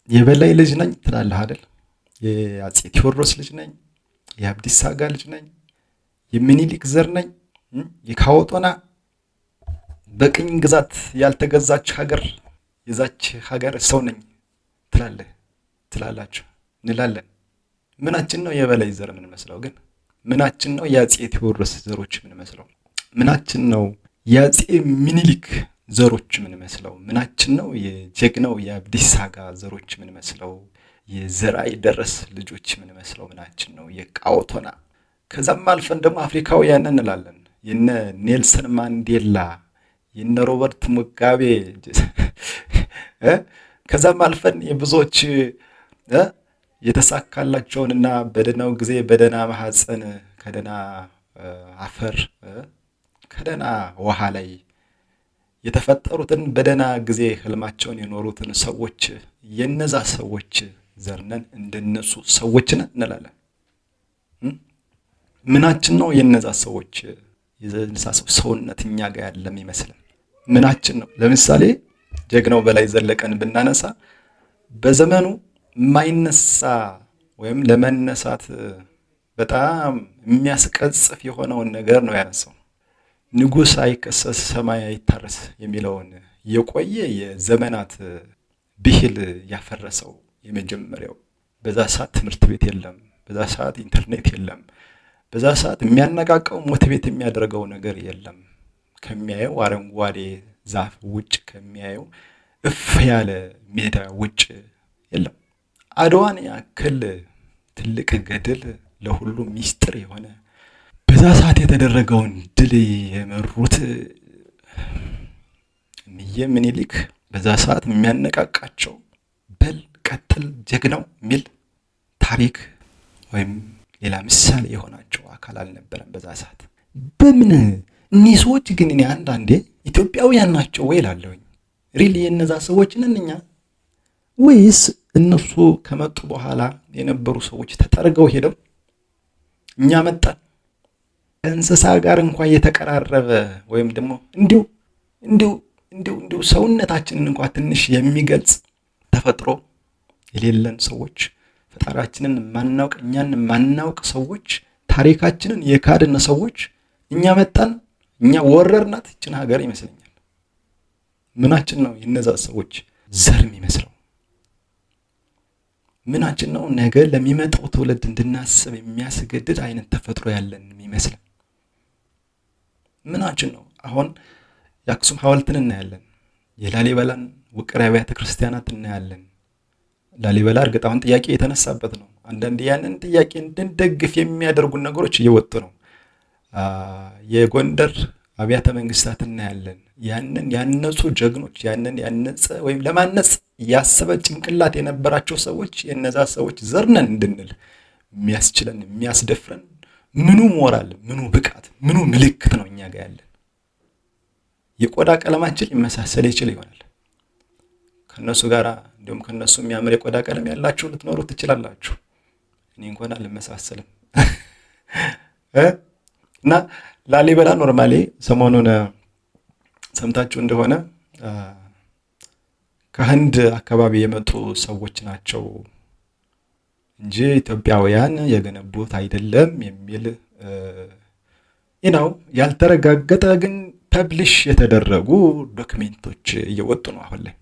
የበላይ ልጅ ነኝ ትላለህ አይደል? የአፄ ቴዎድሮስ ልጅ ነኝ፣ የአብዲሳ አጋ ልጅ ነኝ፣ የሚኒሊክ ዘር ነኝ፣ የካወጦና በቅኝ ግዛት ያልተገዛች ሀገር የዛች ሀገር ሰው ነኝ ትላለህ ትላላችሁ እንላለን። ምናችን ነው የበላይ ዘር የምንመስለው? ግን ምናችን ነው የአፄ ቴዎድሮስ ዘሮች የምንመስለው? ምናችን ነው የአፄ ሚኒሊክ ዘሮች የምንመስለው? ምናችን ነው የጀግናው የአብዲሳ አጋ ዘሮች የምንመስለው? የዘርአይ ደረስ ልጆች የምንመስለው ምናችን ነው? የቃወቶና ከዛም አልፈን ደግሞ አፍሪካውያን እንላለን። የነ ኔልሰን ማንዴላ የነ ሮበርት ሙጋቤ ከዛም አልፈን የብዙዎች የተሳካላቸውንና በደህናው ጊዜ በደህና ማህፀን ከደህና አፈር ከደህና ውሃ ላይ የተፈጠሩትን በደህና ጊዜ ህልማቸውን የኖሩትን ሰዎች የነዛ ሰዎች ዘርነን እንደነሱ ሰዎች ነን እንላለን። ምናችን ነው የነዛ ሰዎች የነዛ ሰውነት እኛ ጋር ያለም ይመስለን? ምናችን ነው? ለምሳሌ ጀግናው በላይ ዘለቀን ብናነሳ በዘመኑ የማይነሳ ወይም ለመነሳት በጣም የሚያስቀጽፍ የሆነውን ነገር ነው ያነሳው። ንጉሥ አይከሰስ ሰማይ አይታረስ የሚለውን የቆየ የዘመናት ብሂል ያፈረሰው የመጀመሪያው። በዛ ሰዓት ትምህርት ቤት የለም፣ በዛ ሰዓት ኢንተርኔት የለም፣ በዛ ሰዓት የሚያነቃቀው ሞቲቬት የሚያደርገው ነገር የለም። ከሚያየው አረንጓዴ ዛፍ ውጭ ከሚያየው እፍ ያለ ሜዳ ውጭ የለም። አድዋን ያክል ትልቅ ገድል ለሁሉ ሚስጥር የሆነ በዛ ሰዓት የተደረገውን ድል የመሩት እምዬ ምኒልክ በዛ ሰዓት የሚያነቃቃቸው በል ቀጥል ጀግናው የሚል ታሪክ ወይም ሌላ ምሳሌ የሆናቸው አካል አልነበረም በዛ ሰዓት። በምን እኒህ ሰዎች ግን እኔ አንዳንዴ ኢትዮጵያውያን ናቸው ወይ እላለሁኝ። ሪሊ የነዛ ሰዎች ነን እኛ ወይስ እነሱ ከመጡ በኋላ የነበሩ ሰዎች ተጠርገው ሄደው እኛ መጣን? እንስሳ ጋር እንኳን የተቀራረበ ወይም ደግሞ እንዲሁ ሰውነታችንን እንኳን ትንሽ የሚገልጽ ተፈጥሮ የሌለን ሰዎች፣ ፈጣሪያችንን ማናውቅ እኛን ማናውቅ ሰዎች፣ ታሪካችንን የካድን ሰዎች እኛ መጣን፣ እኛ ወረርናት ይችን ሀገር ይመስለኛል። ምናችን ነው የነዛ ሰዎች ዘር የሚመስለው? ምናችን ነው ነገ ለሚመጣው ትውልድ እንድናስብ የሚያስገድድ አይነት ተፈጥሮ ያለን የሚመስለን? ምናችን ነው? አሁን የአክሱም ሐውልትን እናያለን፣ የላሊበላን ውቅር አብያተ ክርስቲያናት እናያለን። ላሊበላ እርግጥ አሁን ጥያቄ የተነሳበት ነው። አንዳንድ ያንን ጥያቄ እንድንደግፍ የሚያደርጉን ነገሮች እየወጡ ነው። የጎንደር አብያተ መንግስታት እናያለን። ያንን ያነጹ ጀግኖች፣ ያንን ያነጸ ወይም ለማነጽ ያሰበ ጭንቅላት የነበራቸው ሰዎች የነዛ ሰዎች ዘርነን እንድንል የሚያስችለን የሚያስደፍረን ምኑ ሞራል፣ ምኑ ብቃት፣ ምኑ ምልክት ነው እኛ ጋር ያለን? የቆዳ ቀለማችን ሊመሳሰል ይችል ይሆናል ከነሱ ጋር። እንዲሁም ከነሱ የሚያምር የቆዳ ቀለም ያላችሁ ልትኖሩ ትችላላችሁ። እኔ እንኳን አልመሳሰልም። እና ላሊበላ ኖርማሊ ሰሞኑን ሰምታችሁ እንደሆነ ከህንድ አካባቢ የመጡ ሰዎች ናቸው እንጂ ኢትዮጵያውያን የገነቡት አይደለም የሚል ያልተረጋገጠ ግን ፐብሊሽ የተደረጉ ዶክሜንቶች እየወጡ ነው አሁን ላይ።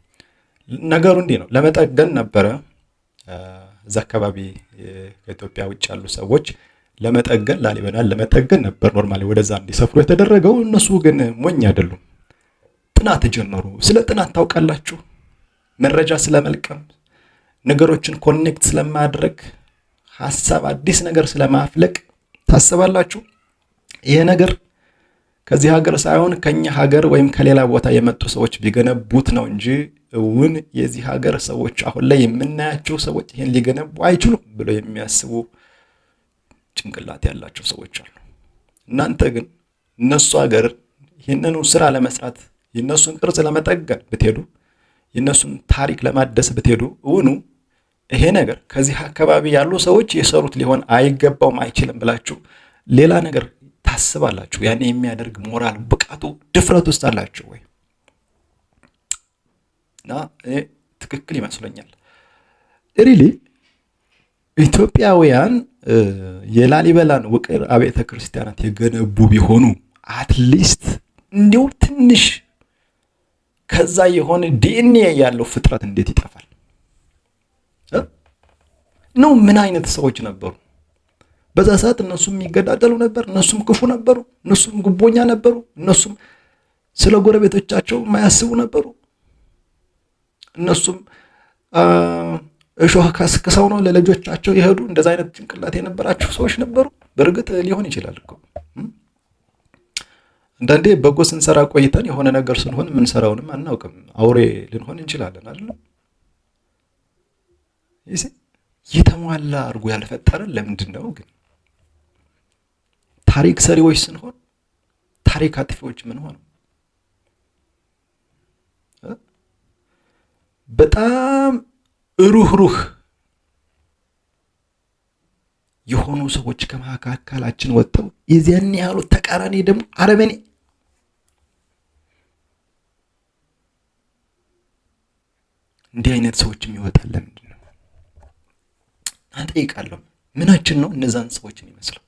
ነገሩ እንዲህ ነው። ለመጠገን ነበረ እዛ አካባቢ ከኢትዮጵያ ውጭ ያሉ ሰዎች ለመጠገን ላሊበላን ለመጠገን ነበር ኖርማሊ ወደዛ እንዲሰፍሩ የተደረገው። እነሱ ግን ሞኝ አይደሉም። ጥናት ጀመሩ። ስለ ጥናት ታውቃላችሁ? መረጃ ስለመልቀም፣ ነገሮችን ኮኔክት ስለማድረግ፣ ሐሳብ አዲስ ነገር ስለማፍለቅ ታስባላችሁ? ይሄ ነገር ከዚህ ሀገር ሳይሆን ከኛ ሀገር ወይም ከሌላ ቦታ የመጡ ሰዎች ቢገነቡት ነው እንጂ እውን የዚህ ሀገር ሰዎች አሁን ላይ የምናያቸው ሰዎች ይሄን ሊገነቡ አይችሉም ብሎ የሚያስቡ ጭንቅላት ያላቸው ሰዎች አሉ። እናንተ ግን እነሱ ሀገር ይህንኑ ስራ ለመስራት የነሱን ቅርጽ ለመጠገን ብትሄዱ፣ የነሱን ታሪክ ለማደስ ብትሄዱ እውኑ ይሄ ነገር ከዚህ አካባቢ ያሉ ሰዎች የሰሩት ሊሆን አይገባውም አይችልም ብላችሁ ሌላ ነገር ታስባላችሁ? ያኔ የሚያደርግ ሞራል፣ ብቃቱ፣ ድፍረት ውስጥ አላችሁ ወይ? እና ትክክል ይመስለኛል። ሪሊ ኢትዮጵያውያን የላሊበላን ውቅር አብያተ ክርስቲያናት የገነቡ ቢሆኑ አትሊስት እንዲሁ ትንሽ ከዛ የሆነ ዲኤንኤ ያለው ፍጥረት እንዴት ይጠፋል ነው? ምን አይነት ሰዎች ነበሩ በዛ ሰዓት? እነሱም የሚገዳደሉ ነበር፣ እነሱም ክፉ ነበሩ፣ እነሱም ጉቦኛ ነበሩ፣ እነሱም ስለ ጎረቤቶቻቸው የማያስቡ ነበሩ፣ እነሱም እሾህ ከስክሰው ነው ለልጆቻቸው የሄዱ እንደዛ አይነት ጭንቅላት የነበራቸው ሰዎች ነበሩ። በእርግጥ ሊሆን ይችላል እኮ አንዳንዴ በጎ ስንሰራ ቆይተን የሆነ ነገር ስንሆን የምንሰራውንም አናውቅም፣ አውሬ ልንሆን እንችላለን አይደል? ይሄ የተሟላ አድርጎ ያልፈጠረን ለምንድን ነው ግን? ታሪክ ሰሪዎች ስንሆን ታሪክ አጥፊዎች ምን ሆነው? በጣም ሩህ የሆኑ ሰዎች ከመካከላችን ወጥተው የዚያን ያህሉ ተቃራኒ ደግሞ አረመኔ እንዲህ አይነት ሰዎችም ይወጣል ለምንድን ነው? አንጠይቃለሁ። ምናችን ነው እነዛን ሰዎችን ይመስለው?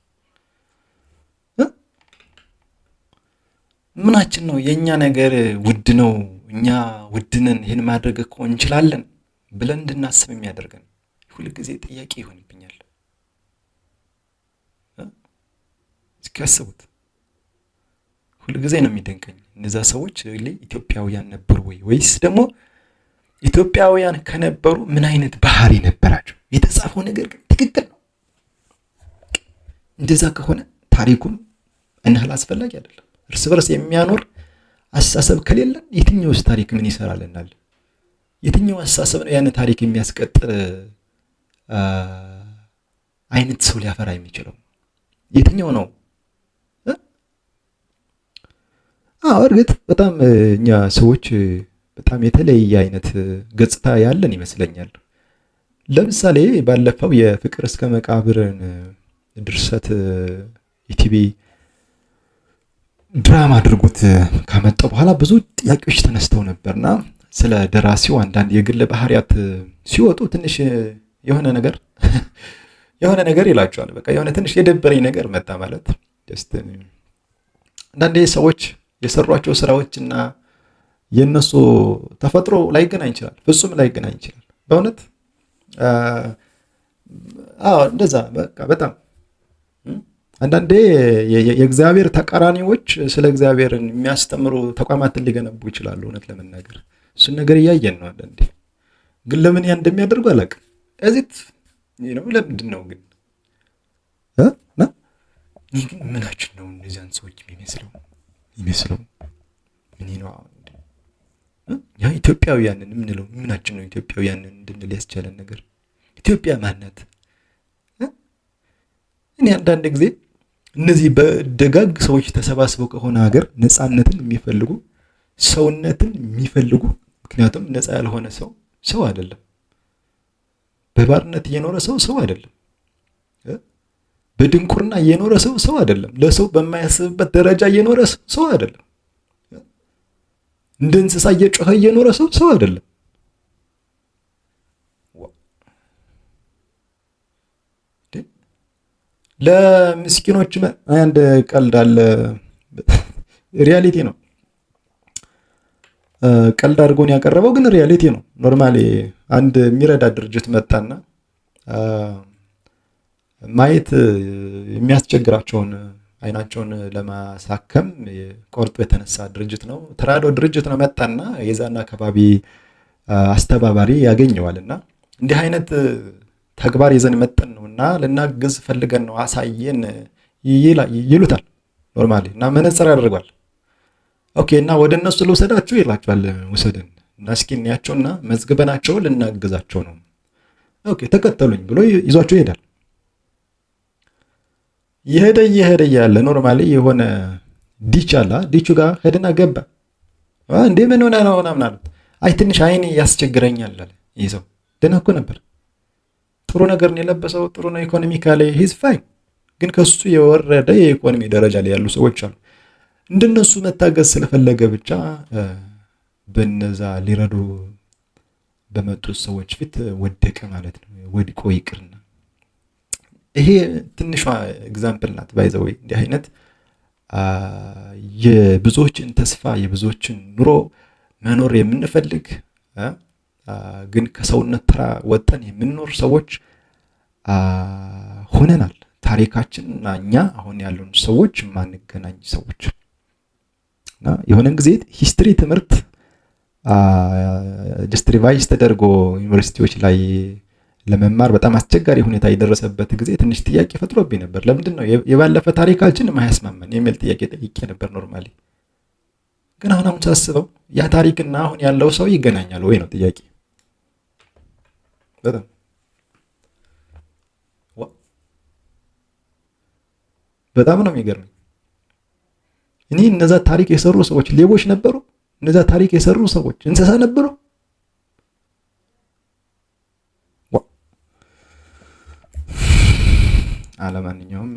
ምናችን ነው የኛ ነገር ውድ ነው፣ እኛ ውድነን ይሄን ማድረግ እኮ እንችላለን ብለን እንድናስብ የሚያደርገን ሁሉ ጊዜ ጥያቄ ይሆንብኛል። እስኪ አስቡት። ሁሉ ጊዜ ነው የሚደንቀኝ እነዛ ሰዎች ኢትዮጵያውያን ነበሩ ወይስ ደግሞ ኢትዮጵያውያን ከነበሩ ምን አይነት ባህሪ ነበራቸው? የተጻፈው ነገር ግን ትክክል ነው። እንደዛ ከሆነ ታሪኩም እንህል አስፈላጊ አይደለም። እርስ በርስ የሚያኖር አስተሳሰብ ከሌለን የትኛውስ ታሪክ ምን ይሰራልናል? የትኛው አስተሳሰብ ነው ያን ታሪክ የሚያስቀጥል አይነት ሰው ሊያፈራ የሚችለው? የትኛው ነው? እርግጥ በጣም እኛ ሰዎች በጣም የተለየ አይነት ገጽታ ያለን ይመስለኛል። ለምሳሌ ባለፈው የፍቅር እስከ መቃብርን ድርሰት ኢቲቪ ድራማ አድርጎት ካመጣ በኋላ ብዙ ጥያቄዎች ተነስተው ነበርና ስለ ደራሲው አንዳንድ የግል ባህሪያት ሲወጡ ትንሽ የሆነ ነገር ይላቸዋል። በቃ የሆነ ትንሽ የደበረኝ ነገር መጣ ማለት ጀስት አንዳንዴ ሰዎች የሰሯቸው ስራዎችና የነሱ ተፈጥሮ ላይገናኝ ይችላል፣ ፍጹም ላይገናኝ ይችላል። በእውነት እንደዛ በቃ በጣም አንዳንዴ የእግዚአብሔር ተቃራኒዎች ስለ እግዚአብሔርን የሚያስተምሩ ተቋማትን ሊገነቡ ይችላሉ። እውነት ለመናገር እሱን ነገር እያየን ነው። አንዳንዴ ግን ለምን ያ እንደሚያደርጉ አላውቅም። እዚት ለምንድን ነው ግን ምናችን ነው እነዚያን ሰዎች የሚመስለው ምን ነው? ያ ኢትዮጵያውያንን የምንለው ምናችን ነው? ኢትዮጵያውያንን እንድንል ያስቻለን ነገር ኢትዮጵያ ማናት? እኔ አንዳንድ ጊዜ እነዚህ በደጋግ ሰዎች ተሰባስበው ከሆነ ሀገር ነፃነትን የሚፈልጉ ሰውነትን የሚፈልጉ፣ ምክንያቱም ነፃ ያልሆነ ሰው አይደለም። በባርነት እየኖረ ሰው አይደለም። በድንቁርና እየኖረ ሰው አይደለም። ለሰው በማያስብበት ደረጃ እየኖረ ሰው አይደለም። እንደ እንስሳ እየጮኸ እየኖረ ሰው አይደለም። ለምስኪኖች አንድ ቀልድ አለ። ሪያሊቲ ነው። ቀልድ አድርጎን ያቀረበው ግን ሪያሊቲ ነው። ኖርማሊ አንድ የሚረዳ ድርጅት መጣና ማየት የሚያስቸግራቸውን አይናቸውን ለማሳከም ቆርጦ የተነሳ ድርጅት ነው። ተራድኦ ድርጅት ነው። መጣና የዛና አካባቢ አስተባባሪ ያገኘዋልና እንዲህ አይነት ተግባር ይዘን መጠን ነውና ልናግዝ ፈልገን ነው አሳየን ይሉታል ኖርማሊ። እና መነጽር ያደርጋል። ኦኬ እና ወደ እነሱ ልውሰዳችሁ ይላቸዋል። ውሰደን እና እስኪ እንያቸውና መዝግበናቸው ልናግዛቸው ነው። ኦኬ ተከተሉኝ ብሎ ይዟቸው ይሄዳል። ይሄደ ያለ ኖርማሊ የሆነ ዲች አለ። ዲቹ ጋር ሄድና ገባ። እንዴ ምን ሆነ ነው ምናምን አሉት። አይ ትንሽ አይኔ ያስቸግረኛል አለ። ይህ ሰው ደህና እኮ ነበር፣ ጥሩ ነገር ነው የለበሰው፣ ጥሩ ነው ኢኮኖሚካሊ ሂዝ ፋይን። ግን ከሱ የወረደ የኢኮኖሚ ደረጃ ላይ ያሉ ሰዎች አሉ። እንደነሱ መታገዝ ስለፈለገ ብቻ በነዛ ሊረዱ በመጡት ሰዎች ፊት ወደቀ ማለት ነው። ወድቆ ይቅርና ይሄ ትንሿ ኤግዛምፕል ናት። ባይዘወይ እንዲህ አይነት የብዙዎችን ተስፋ የብዙዎችን ኑሮ መኖር የምንፈልግ ግን ከሰውነት ተራ ወጠን የምንኖር ሰዎች ሆነናል። ታሪካችን እና እኛ አሁን ያሉን ሰዎች ማንገናኝ ሰዎች እና የሆነን ጊዜ ሂስትሪ ትምህርት ጀስት ሪቫይዝ ተደርጎ ዩኒቨርሲቲዎች ላይ ለመማር በጣም አስቸጋሪ ሁኔታ የደረሰበት ጊዜ ትንሽ ጥያቄ ፈጥሮብኝ ነበር። ለምንድን ነው የባለፈ ታሪካችን የማያስማማን የሚል ጥያቄ ጠይቄ ነበር ኖርማሊ። ግን አሁን ሳስበው ያ ታሪክና አሁን ያለው ሰው ይገናኛል ወይ ነው ጥያቄ። በጣም ነው የሚገርመኝ። እኔ እነዛ ታሪክ የሰሩ ሰዎች ሌቦች ነበሩ? እነዛ ታሪክ የሰሩ ሰዎች እንስሳ ነበሩ? አለማንኛውም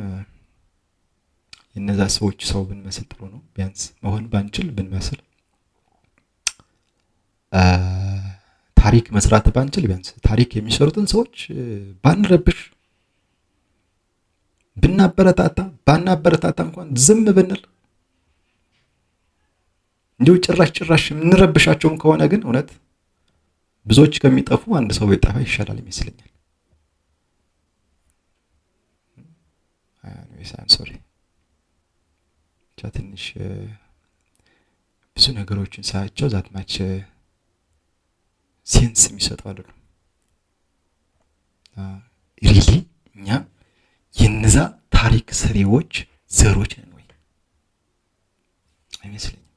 የነዛ ሰዎች ሰው ብንመስል ጥሩ ነው። ቢያንስ መሆን ባንችል ብንመስል፣ ታሪክ መስራት ባንችል ቢያንስ ታሪክ የሚሰሩትን ሰዎች ባንረብሽ፣ ባናበረታታ እንኳን ዝም ብንል፣ እንዲሁ ጭራሽ የምንረብሻቸውም ከሆነ ግን እውነት ብዙዎች ከሚጠፉ አንድ ሰው ቢጠፋ ይሻላል ይመስለኛል። ሶሪ ትንሽ ብዙ ነገሮችን ሳያቸው ዛትማች ሴንስ የሚሰጡ አይደሉም። ሪሊ እኛ የነዛ ታሪክ ሰሪዎች ዘሮች ነን ወይ? አይመስለኝም።